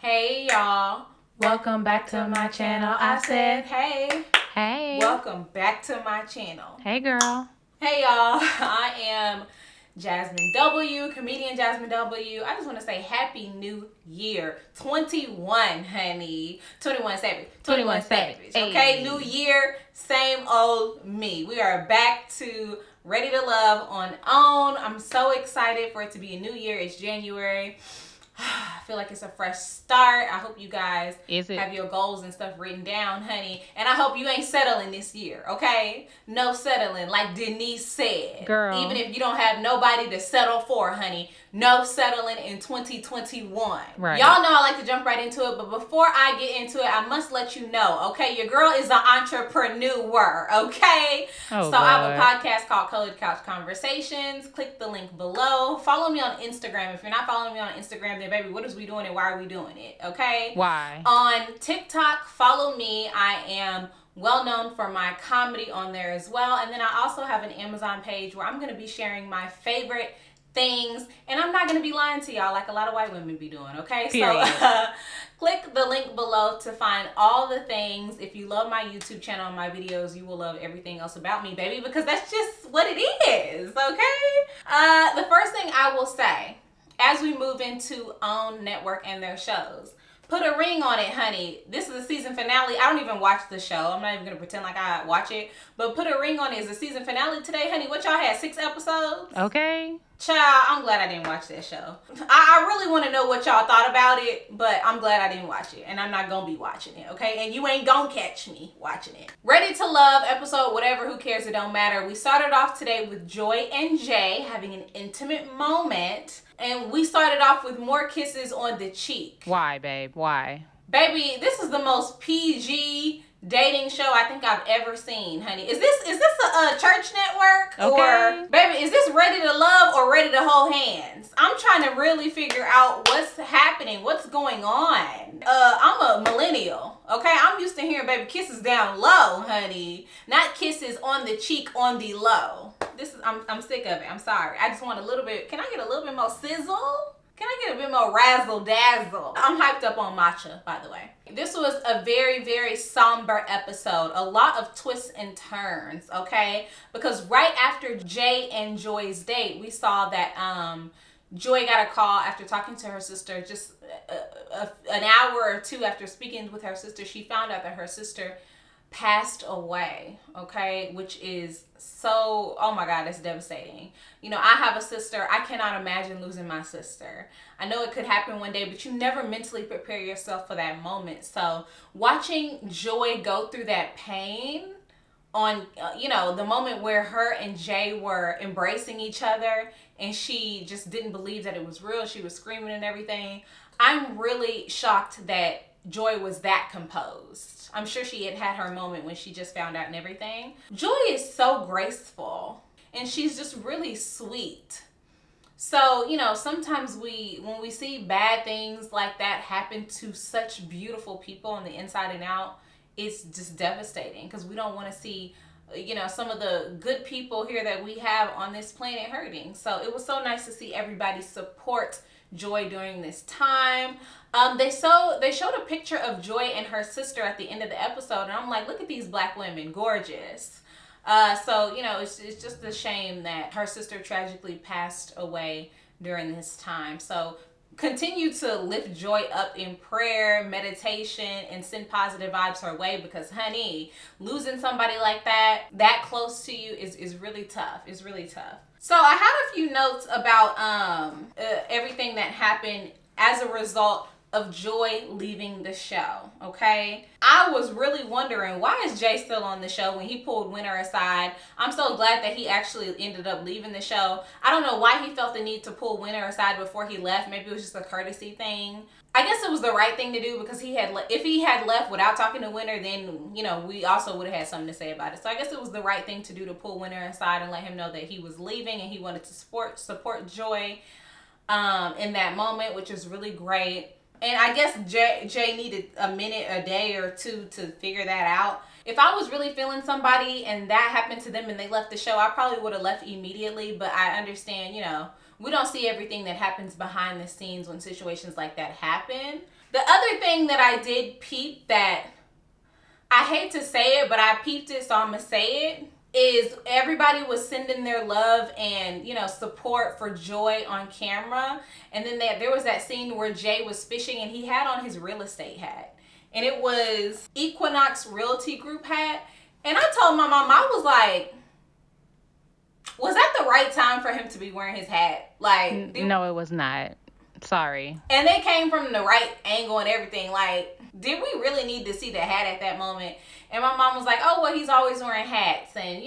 Hey y'all, welcome back to my channel. I said hey. Hey. Welcome back to my channel. Hey girl. Hey y'all, I am Jazmyn W, comedian Jazmyn W. I just want to say Happy New Year 21, honey. 21 Savage. 21 Savage. Okay, Hey. New Year, same old me. We are back to Ready to Love on OWN. I'm so excited for it to be a new year. It's January. I feel like it's a fresh start. I hope you guys have your goals and stuff written down, honey. And I hope you ain't settling this year, okay? No settling, like Denise said. Girl. Even if you don't have nobody to settle for, honey, no settling in 2021. Right. Y'all know I like to jump right into it, but before I get into it, I must let you know, okay? Your girl is an entrepreneur, okay? Oh, so I have a podcast called Colored Couch Conversations. Click the link below. Follow me on Instagram. If you're not following me on Instagram, then baby, what is we doing and why are we doing it, okay? Why? On TikTok, follow me. I am well known for my comedy on there as well. And then I also have an Amazon page where I'm going to be sharing my favorite things, and I'm not going to be lying to y'all like a lot of white women be doing, okay? Period. So click the link below to find all the things. If you love my YouTube channel and my videos, you will love everything else about me, baby, because that's just what it is, okay? The first thing I will say, as we move into OWN Network and their shows, put a ring on it, honey. This is the season finale. I don't even watch the show. I'm not even going to pretend like I watch it. But put a ring on it. It's the season finale today, honey. What y'all had, 6 episodes? Okay. Child, I'm glad I didn't watch that show. I really want to know what y'all thought about it, but I'm glad I didn't watch it. And I'm not going to be watching it, okay? And you ain't going to catch me watching it. Ready to Love episode, whatever, who cares, it don't matter. We started off today with Joy and Jay having an intimate moment. And we started off with more kisses on the cheek. Why, babe? Why? Baby, this is the most PG dating show I think I've ever seen, honey. Is this a church network? Okay. Or, baby, is this Ready to Love or Ready to Hold Hands? I'm trying to really figure out what's happening, what's going on. I'm a millennial, okay? I'm used to hearing, baby, kisses down low, honey. Not kisses on the cheek on the low. I'm sick of it. I'm sorry. I just want a little bit. Can I get a little bit more sizzle? Can I get a bit more razzle dazzle? I'm hyped up on matcha, by the way. This was a very, very somber episode. A lot of twists and turns, okay? Because right after Jay and Joy's date, we saw that Joy got a call after talking to her sister. Just an hour or two after speaking with her sister, she found out that her sister passed away, okay, which is so, oh my God, that's devastating. You know, I have a sister. I cannot imagine losing my sister. I know it could happen one day, but you never mentally prepare yourself for that moment. So watching Joy go through that pain on, the moment where her and Jay were embracing each other and she just didn't believe that it was real. She was screaming and everything. I'm really shocked that Joy was that composed. I'm sure she had her moment when she just found out and everything. Joy is so graceful and she's just really sweet. So, sometimes when we see bad things like that happen to such beautiful people on the inside and out, it's just devastating because we don't want to see, some of the good people here that we have on this planet hurting. So it was so nice to see everybody support Joy during this time. They showed a picture of Joy and her sister at the end of the episode, and I'm like, look at these black women, gorgeous. So it's just a shame that her sister tragically passed away during this time. So continue to lift Joy up in prayer, meditation, and send positive vibes her way because, honey, losing somebody like that close to you is really tough. It's really tough. So I had a few notes about everything that happened as a result of Joy leaving the show, okay? I was really wondering, why is Jay still on the show when he pulled Winter aside? I'm so glad that he actually ended up leaving the show. I don't know why he felt the need to pull Winter aside before he left. Maybe it was just a courtesy thing. I guess it was the right thing to do because if he had left without talking to Winter, then, we also would have had something to say about it. So I guess it was the right thing to do to pull Winter aside and let him know that he was leaving and he wanted to support Joy in that moment, which is really great. And I guess Jay needed a minute, a day or two to figure that out. If I was really feeling somebody and that happened to them and they left the show, I probably would have left immediately. But I understand, we don't see everything that happens behind the scenes when situations like that happen. The other thing that I did peep that, I hate to say it, but I peeped it, so I'm going to say it, is everybody was sending their love and, support for Joy on camera. And then there was that scene where Jay was fishing and he had on his real estate hat. And it was Equinox Realty Group hat. And I told my mom, I was like, was that the right time for him to be wearing his hat? Like, no, it was not. Sorry. And they came from the right angle and everything. Like, did we really need to see the hat at that moment? And my mom was like, oh, well, he's always wearing hats. And,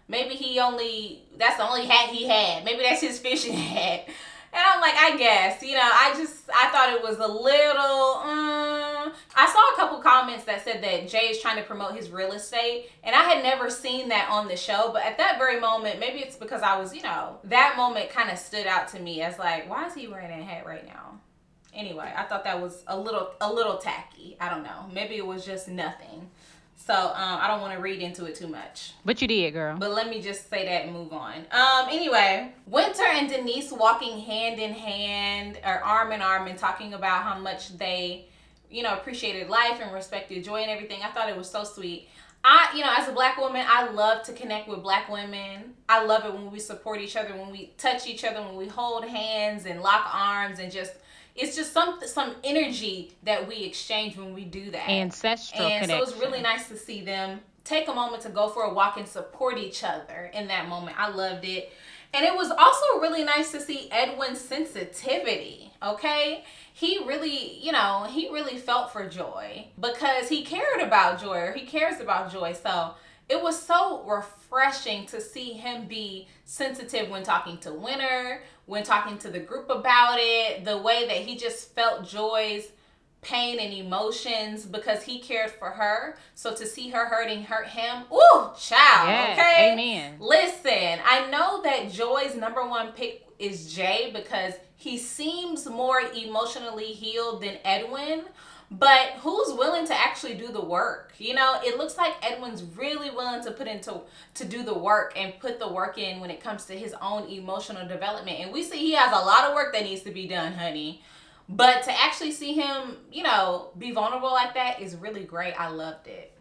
maybe that's the only hat he had. Maybe that's his fishing hat. And I'm like, I guess, I thought it was a little, I saw a couple comments that said that Jay is trying to promote his real estate. And I had never seen that on the show. But at that very moment, maybe it's because I was, that moment kind of stood out to me as like, why is he wearing that hat right now? Anyway, I thought that was a little tacky. I don't know. Maybe it was just nothing. So, I don't want to read into it too much. But you did, girl. But let me just say that and move on. Anyway, Winter and Denise walking hand in hand or arm in arm and talking about how much they, appreciated life and respected Joy and everything. I thought it was so sweet. As a Black woman, I love to connect with Black women. I love it when we support each other, when we touch each other, when we hold hands and lock arms and just... It's just some energy that we exchange when we do that. Ancestral connection. So it was really nice to see them take a moment to go for a walk and support each other in that moment. I loved it. And it was also really nice to see Edwin's sensitivity, okay? He really felt for Joy because he cared about Joy, or he cares about Joy. So it was so refreshing to see him be sensitive when talking to Winter, when talking to the group about it, the way that he just felt Joy's pain and emotions because he cared for her. So to see her hurt him, ooh, child, yes, okay? Amen. Listen, I know that Joy's number one pick is Jay because he seems more emotionally healed than Edwin. But who's willing to actually do the work? It looks like Edwin's really willing to do the work and put the work in when it comes to his own emotional development. And we see he has a lot of work that needs to be done, honey. But to actually see him, be vulnerable like that is really great. I loved it.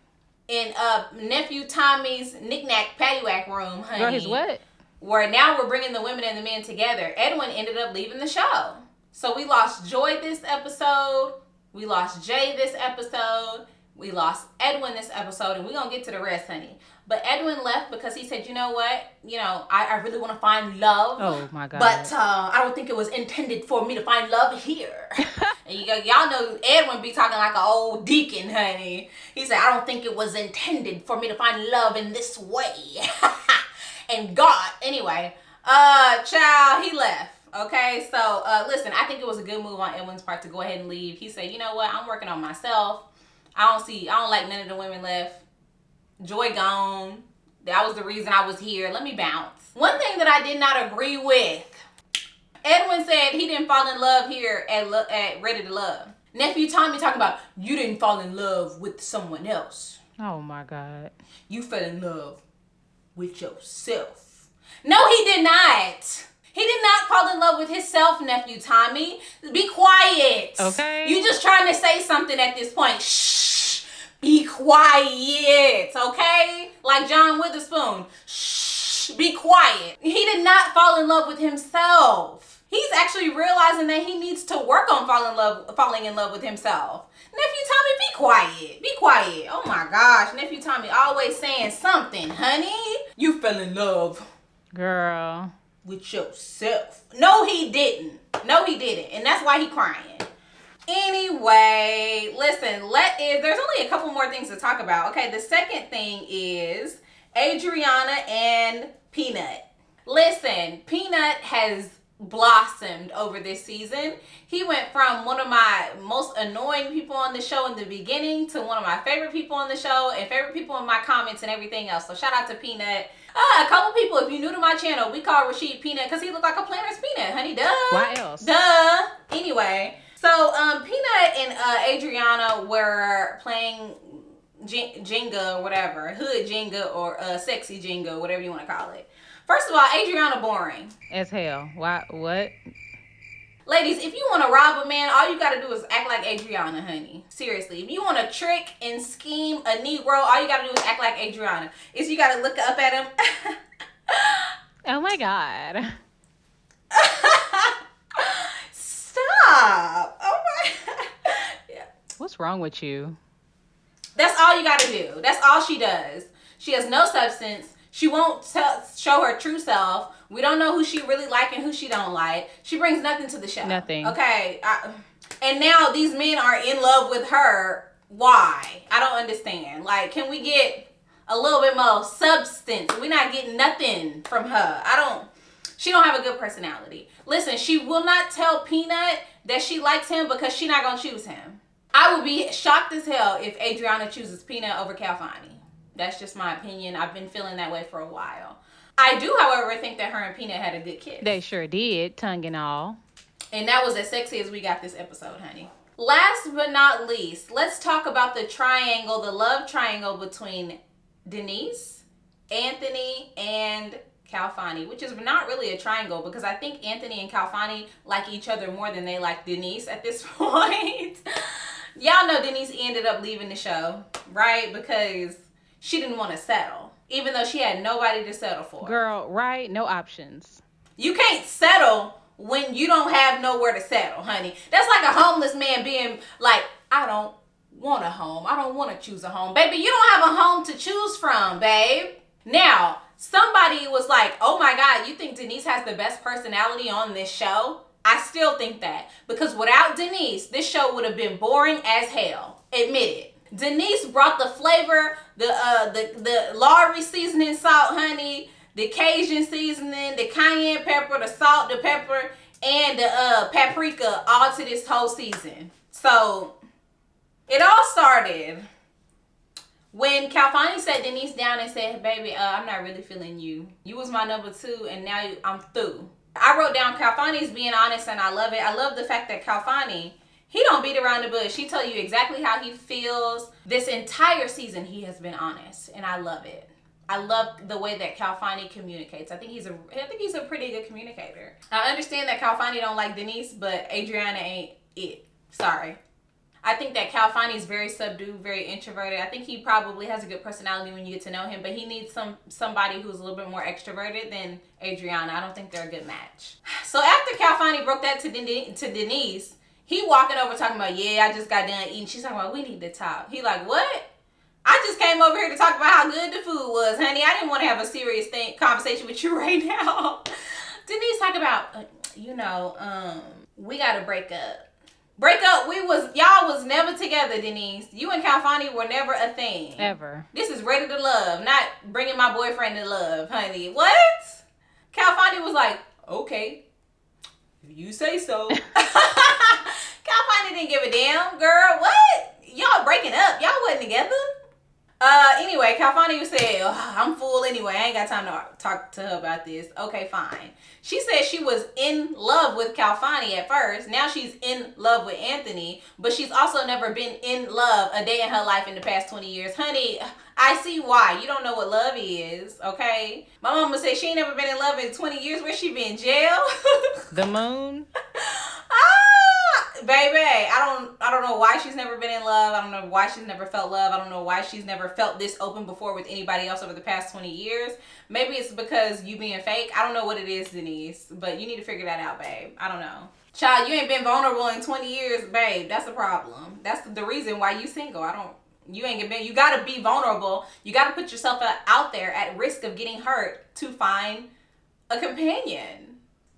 In nephew Tommy's knick-knack paddywhack room, honey. Girl, his what? Where now we're bringing the women and the men together. Edwin ended up leaving the show. So we lost Joy this episode. We lost Jay this episode. We lost Edwin this episode. And we're going to get to the rest, honey. But Edwin left because he said, you know what? I really want to find love. Oh, my God. But I don't think it was intended for me to find love here. And y'all know Edwin be talking like an old deacon, honey. He said, I don't think it was intended for me to find love in this way. And God, anyway, child, he left. Okay, so listen, I think it was a good move on Edwin's part to go ahead and leave. He said, you know what, I'm working on myself. I don't like none of the women left. Joy gone. That was the reason I was here. Let me bounce. One thing that I did not agree with, Edwin said he didn't fall in love here at Ready to Love. Nephew Tommy talking about, you didn't fall in love with someone else. Oh my God. You fell in love with yourself. No, he did not. He did not fall in love with himself, Nephew Tommy. Be quiet. Okay. You just trying to say something at this point. Shh. Be quiet. Okay? Like John Witherspoon. Shh. Be quiet. He did not fall in love with himself. He's actually realizing that he needs to work on falling in love with himself. Nephew Tommy, be quiet. Be quiet. Oh my gosh. Nephew Tommy always saying something, honey. You fell in love. Girl. With yourself. No, he didn't. No, he didn't. And that's why he crying. Anyway, listen, there's only a couple more things to talk about. Okay, the second thing is Adriana and Peanut. Listen, Peanut has blossomed over this season. He went from one of my most annoying people on the show in the beginning to one of my favorite people on the show and favorite people in my comments and everything else. So shout out to Peanut. A couple people, if you're new to my channel, we call Rashid Peanut because he looked like a Planters peanut, honey. Duh. Why else? Duh. Anyway, so Peanut and Adriana were playing Jenga or whatever, hood Jenga or sexy Jenga, whatever you want to call it. First of all, Adriana boring. As hell. Why? What? Ladies, if you want to rob a man, all you got to do is act like Adriana, honey. Seriously. If you want to trick and scheme a Negro, all you got to do is act like Adriana. Is you got to look up at him. Oh my God. Stop. Oh my. Yeah. What's wrong with you? That's all you got to do. That's all she does. She has no substance. She won't show her true self. We don't know who she really like and who she don't like. She brings nothing to the show. Nothing. Okay. And now these men are in love with her. Why? I don't understand. Like, can we get a little bit more substance? We're not getting nothing from her. She don't have a good personality. Listen, she will not tell Peanut that she likes him because she's not going to choose him. I would be shocked as hell if Adriana chooses Peanut over Calfani. That's just my opinion. I've been feeling that way for a while. I do, however, think that her and Peanut had a good kiss. They sure did, tongue and all. And that was as sexy as we got this episode, honey. Last but not least, let's talk about the triangle, the love triangle between Denise, Anthony, and Calfani, which is not really a triangle because I think Anthony and Calfani like each other more than they like Denise at this point. Y'all know Denise ended up leaving the show, right? Because she didn't want to settle, even though she had nobody to settle for. Girl, right? No options. You can't settle when you don't have nowhere to settle, honey. That's like a homeless man being like, I don't want a home. I don't want to choose a home. Baby, you don't have a home to choose from, babe. Now, somebody was like, oh my God, you think Denise has the best personality on this show? I still think that. Because without Denise, this show would have been boring as hell. Admit it. Denise brought the flavor, the Lowry seasoning salt, honey, the Cajun seasoning, the cayenne pepper, the salt, the pepper, and the paprika all to this whole season. So it all started when Calfani sat Denise down and said, baby, I'm not really feeling you. You was my number 2 and now I'm through. I wrote down Calfani's being honest and I love it. I love the fact that Calfani, he don't beat around the bush. He tell you exactly how he feels. This entire season, he has been honest, and I love it. I love the way that Calfani communicates. I think he's a pretty good communicator. I understand that Calfani don't like Denise, but Adriana ain't it. Sorry. I think that Calfani is very subdued, very introverted. I think he probably has a good personality when you get to know him, but he needs somebody who's a little bit more extroverted than Adriana. I don't think they're a good match. So after Calfani broke that to Denise, he walking over talking about, yeah, I just got done eating. She's talking about, we need to talk. He like, what? I just came over here to talk about how good the food was, honey. I didn't want to have a serious conversation with you right now. Denise talk about, we got to break up. Break up, y'all was never together, Denise. You and Calfani were never a thing. Ever. This is ready to love, not bringing my boyfriend to love, honey. What? Calfani was like, okay, if you say so. Calfani didn't give a damn, girl. What? Y'all breaking up. Y'all wasn't together. Anyway, Calfani said, I'm full anyway. I ain't got time to talk to her about this. Okay, fine. She said she was in love with Calfani at first. Now she's in love with Anthony, but she's also never been in love a day in her life in the past 20 years. Honey, I see why. You don't know what love is, okay? My mama said she ain't never been in love in 20 years. Where she been? Jail? The moon? Baby, I don't know why she's never been in love. I don't know why she's never felt love. I don't know why she's never felt this open before with anybody else over the past 20 years. Maybe it's because you being fake. I don't know what it is, Denise, but you need to figure that out, babe. I don't know. Child, you ain't been vulnerable in 20 years, babe. That's the problem. That's the reason why you single. You gotta be vulnerable. You gotta put yourself out there at risk of getting hurt to find a companion.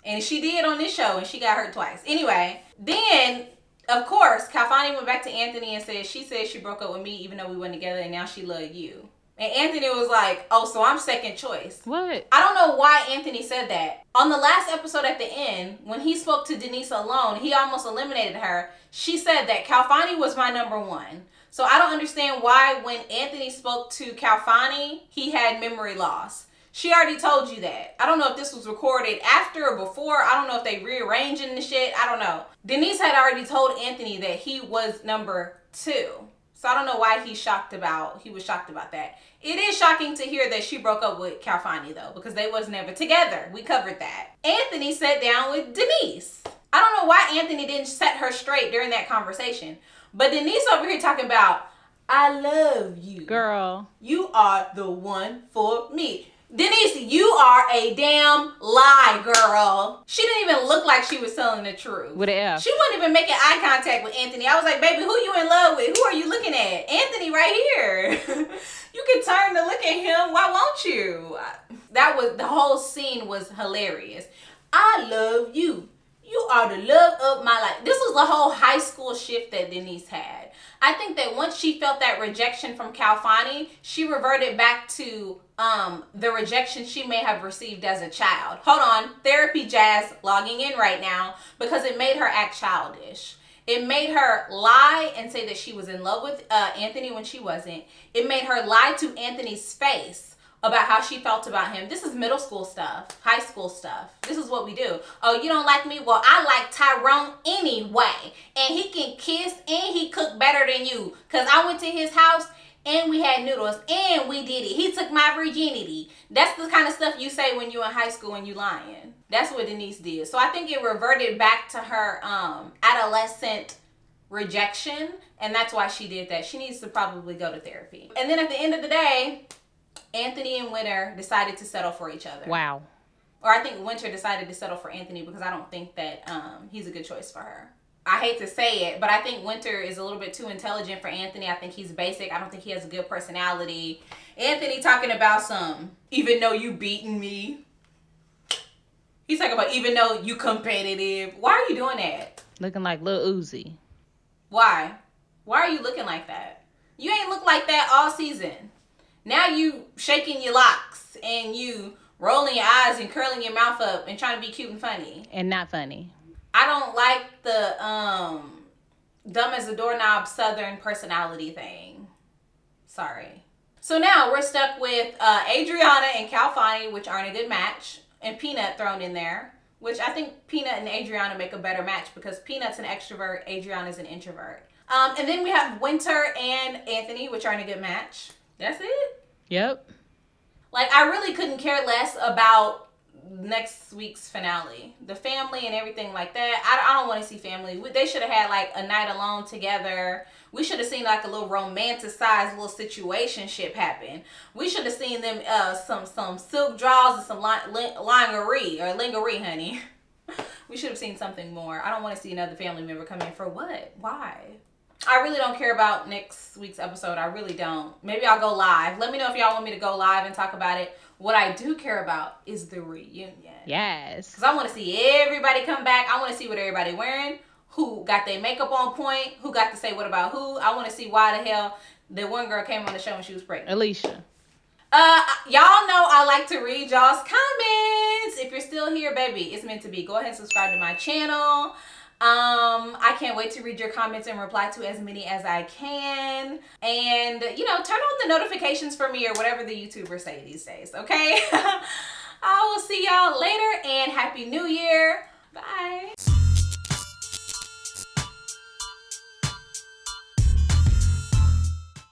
And she did on this show, and she got hurt twice. Anyway, then, of course, Calfani went back to Anthony and said she broke up with me even though we weren't together, and now she loved you. And Anthony was like, oh, so I'm second choice. What? I don't know why Anthony said that. On the last episode at the end, when he spoke to Denise alone, he almost eliminated her. She said that Calfani was my number 1. So I don't understand why when Anthony spoke to Calfani, he had memory loss. She already told you that. I don't know if this was recorded after or before. I don't know if they rearranging the shit. I don't know. Denise had already told Anthony that he was number 2. So I don't know why he was shocked about that. It is shocking to hear that she broke up with Calfani though, because they was never together. We covered that. Anthony sat down with Denise. I don't know why Anthony didn't set her straight during that conversation. But Denise over here talking about, I love you. Girl. You are the one for me. Denise, you are a damn lie, girl. She didn't even look like she was telling the truth. With an F. She wasn't even making eye contact with Anthony. I was like, baby, who you in love with? Who are you looking at? Anthony right here. You can turn to look at him. Why won't you? The whole scene was hilarious. I love you. You are the love of my life. This was the whole high school shift that Denise had. I think that once she felt that rejection from Calfani, she reverted back to the rejection she may have received as a child. Hold on. Therapy Jazz logging in right now because it made her act childish. It made her lie and say that she was in love with Anthony when she wasn't. It made her lie to Anthony's face about how she felt about him. This is middle school stuff, high school stuff. This is what we do. Oh, you don't like me? Well, I like Tyrone anyway. And he can kiss and he cook better than you. Because I went to his house and we had noodles and we did it. He took my virginity. That's the kind of stuff you say when you're in high school and you lying. That's what Denise did. So I think it reverted back to her adolescent rejection. And that's why she did that. She needs to probably go to therapy. And then at the end of the day, Anthony and Winter decided to settle for each other. Wow. Or I think Winter decided to settle for Anthony because I don't think that he's a good choice for her. I hate to say it, but I think Winter is a little bit too intelligent for Anthony. I think he's basic. I don't think he has a good personality. Anthony talking about even though you beating me. He's talking about even though you competitive. Why are you doing that? Looking like Lil Uzi. Why? Why are you looking like that? You ain't look like that all season. Now you shaking your locks and you rolling your eyes and curling your mouth up and trying to be cute and funny. And not funny. I don't like the dumb as a doorknob Southern personality thing. Sorry. So now we're stuck with Adriana and Calfani, which aren't a good match, and Peanut thrown in there, which I think Peanut and Adriana make a better match because Peanut's an extrovert, Adriana's an introvert. And then we have Winter and Anthony, which aren't a good match. That's it? Yep. Like, I really couldn't care less about next week's finale. The family and everything like that. I don't want to see family. They should have had, like, a night alone together. We should have seen, like, a little romanticized little situationship happen. We should have seen them some silk drawers and some lingerie, honey. We should have seen something more. I don't want to see another family member come in for what? Why? I really don't care about next week's episode. I really don't. Maybe I'll go live. Let me know if y'all want me to go live and talk about it. What I do care about is the reunion. Yes. Because I want to see everybody come back. I want to see what everybody wearing. Who got their makeup on point. Who got to say what about who. I want to see why the hell the one girl came on the show when she was pregnant. Alicia. Y'all know I like to read y'all's comments. If you're still here, baby, it's meant to be. Go ahead and subscribe to my channel. I can't wait to read your comments and reply to as many as I can. And, turn on the notifications for me or whatever the YouTubers say these days, okay? I will see y'all later and Happy New Year. Bye.